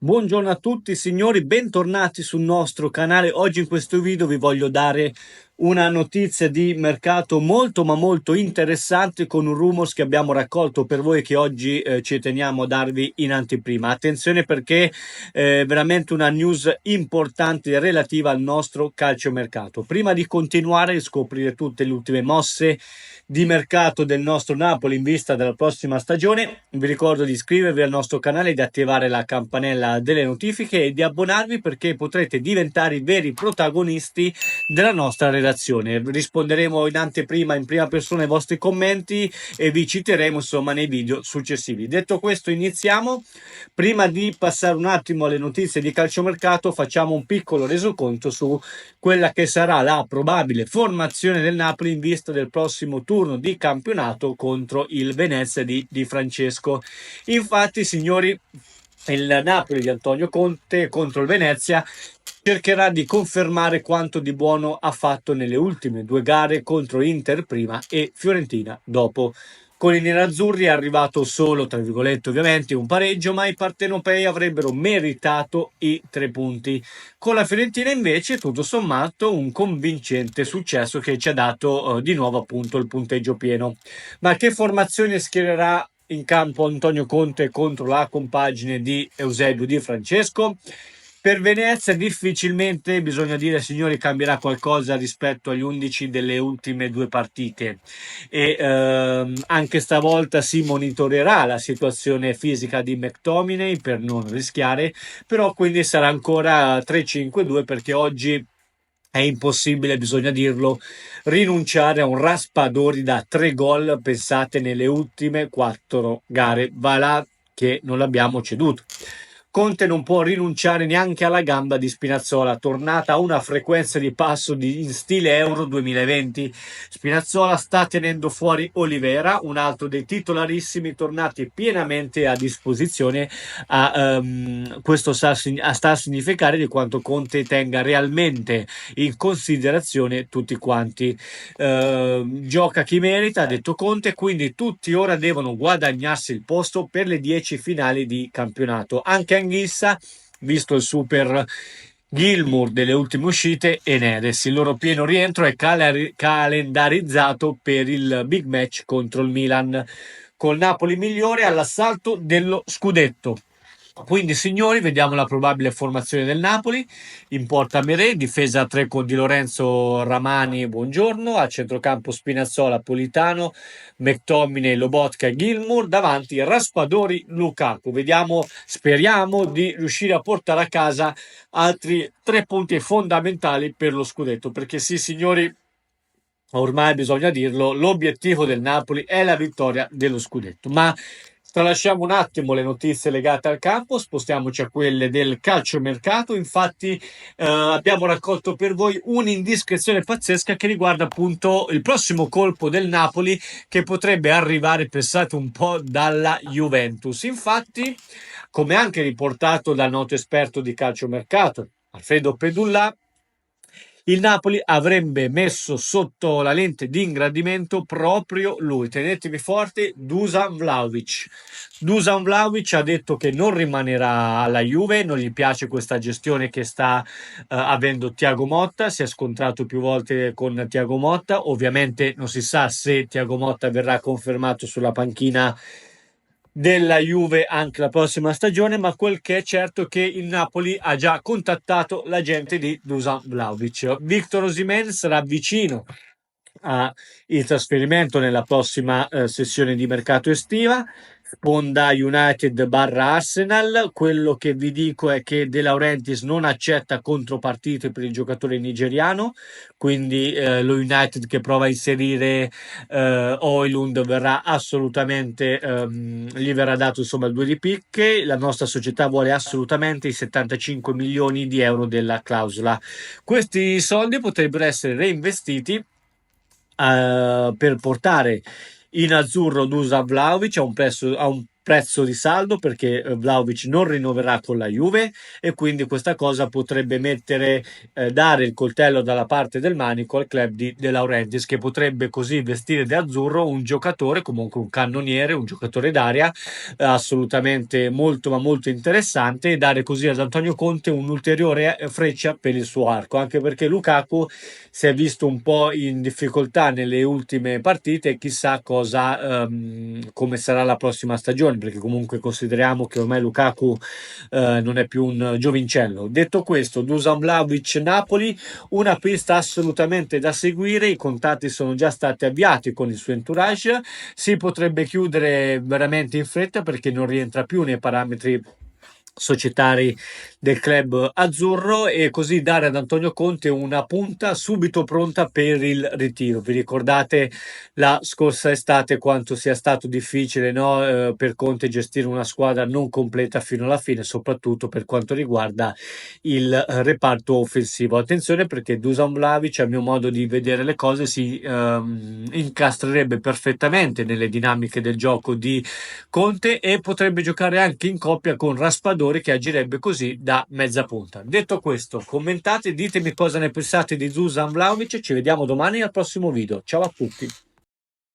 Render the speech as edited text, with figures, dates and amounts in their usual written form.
Buongiorno a tutti signori, bentornati sul nostro canale. Oggi in questo video vi voglio dare una notizia di mercato molto ma molto interessante con un rumors che abbiamo raccolto per voi che oggi ci teniamo a darvi in anteprima. Attenzione perché veramente una news importante relativa al nostro calciomercato. Prima di continuare e scoprire tutte le ultime mosse di mercato del nostro Napoli in vista della prossima stagione, vi ricordo di iscrivervi al nostro canale, di attivare la campanella delle notifiche e di abbonarvi perché potrete diventare i veri protagonisti della nostra relazione. Risponderemo in anteprima, in prima persona ai vostri commenti e vi citeremo insomma nei video successivi. Detto questo, iniziamo. Prima di passare un attimo alle notizie di calciomercato, facciamo un piccolo resoconto su quella che sarà la probabile formazione del Napoli in vista del prossimo turno di campionato contro il Venezia di Francesco. Infatti, signori, il Napoli di Antonio Conte contro il Venezia cercherà di confermare quanto di buono ha fatto nelle ultime due gare contro Inter prima e Fiorentina dopo. Con i nerazzurri è arrivato solo, tra virgolette ovviamente, un pareggio, ma i partenopei avrebbero meritato i 3 punti. Con la Fiorentina invece, tutto sommato, un convincente successo che ci ha dato di nuovo appunto il punteggio pieno. Ma che formazione schiererà in campo Antonio Conte contro la compagine di Eusebio Di Francesco? Per Venezia difficilmente, bisogna dire signori, cambierà qualcosa rispetto agli 11 delle ultime due partite e anche stavolta si monitorerà la situazione fisica di McTominay per non rischiare, però quindi sarà ancora 3-5-2 perché oggi è impossibile, bisogna dirlo, rinunciare a un Raspadori da 3 gol, pensate, nelle ultime 4 gare, va là che non l'abbiamo ceduto. Conte non può rinunciare neanche alla gamba di Spinazzola, tornata a una frequenza di passo in stile Euro 2020. Spinazzola sta tenendo fuori Olivera, un altro dei titolarissimi tornati pienamente a disposizione. Questo sta a significare di quanto Conte tenga realmente in considerazione tutti quanti. Gioca chi merita, ha detto Conte, quindi tutti ora devono guadagnarsi il posto per le 10 finali di campionato. Anche Anghissa, visto il super Gilmour delle ultime uscite, e Neres. Il loro pieno rientro è calendarizzato per il big match contro il Milan, col Napoli migliore all'assalto dello scudetto. Quindi, signori, vediamo la probabile formazione del Napoli. In porta Merè, difesa a 3 con Di Lorenzo, Ramani, buongiorno. A centrocampo Spinazzola, Politano, McTominay, Lobotka e Gilmour. Davanti Raspadori, Lukaku. Vediamo, speriamo di riuscire a portare a casa altri 3 punti fondamentali per lo scudetto. Perché sì, signori, ormai bisogna dirlo, l'obiettivo del Napoli è la vittoria dello scudetto. Ma tralasciamo un attimo le notizie legate al campo, spostiamoci a quelle del calciomercato. Infatti abbiamo raccolto per voi un'indiscrezione pazzesca che riguarda appunto il prossimo colpo del Napoli che potrebbe arrivare, pensate un po', dalla Juventus. Infatti, come anche riportato dal noto esperto di calciomercato Alfredo Pedulla, il Napoli avrebbe messo sotto la lente di ingrandimento proprio lui. Tenetevi forte, Dusan Vlahovic. Dusan Vlahovic ha detto che non rimanerà alla Juve, non gli piace questa gestione che sta avendo Thiago Motta, si è scontrato più volte con Thiago Motta, ovviamente non si sa se Thiago Motta verrà confermato sulla panchina della Juve anche la prossima stagione, ma quel che è certo è che il Napoli ha già contattato l'agente di Dusan Vlahovic. Victor Osimhen sarà vicino al trasferimento nella prossima sessione di mercato estiva. Sponda United barra Arsenal. Quello che vi dico è che De Laurentiis non accetta contropartite per il giocatore nigeriano, quindi lo United che prova a inserire Højlund verrà assolutamente gli verrà dato insomma il 2 di picche. La nostra società vuole assolutamente i 75 milioni di euro della clausola. Questi soldi potrebbero essere reinvestiti per portare in azzurro Dusan Vlahovic a un prezzo di saldo perché Vlahovic non rinnoverà con la Juve e quindi questa cosa potrebbe dare il coltello dalla parte del manico al club di De Laurentiis, che potrebbe così vestire di azzurro un giocatore, comunque un cannoniere, un giocatore d'aria assolutamente molto ma molto interessante, e dare così ad Antonio Conte un'ulteriore freccia per il suo arco, anche perché Lukaku si è visto un po' in difficoltà nelle ultime partite e chissà come sarà la prossima stagione, perché comunque consideriamo che ormai Lukaku non è più un giovincello. Detto questo, Dusan Vlahovic Napoli, una pista assolutamente da seguire, i contatti sono già stati avviati con il suo entourage, si potrebbe chiudere veramente in fretta perché non rientra più nei parametri societari del club azzurro, e così dare ad Antonio Conte una punta subito pronta per il ritiro. Vi ricordate la scorsa estate quanto sia stato difficile, no? Per Conte gestire una squadra non completa fino alla fine, soprattutto per quanto riguarda il reparto offensivo. Attenzione perché Dusan Vlahovic, a mio modo di vedere le cose, si incastrerebbe perfettamente nelle dinamiche del gioco di Conte e potrebbe giocare anche in coppia con Raspadori, che agirebbe così da mezza punta. Detto questo, commentate, ditemi cosa ne pensate di Dusan Vlahovic, ci vediamo domani al prossimo video. Ciao a tutti.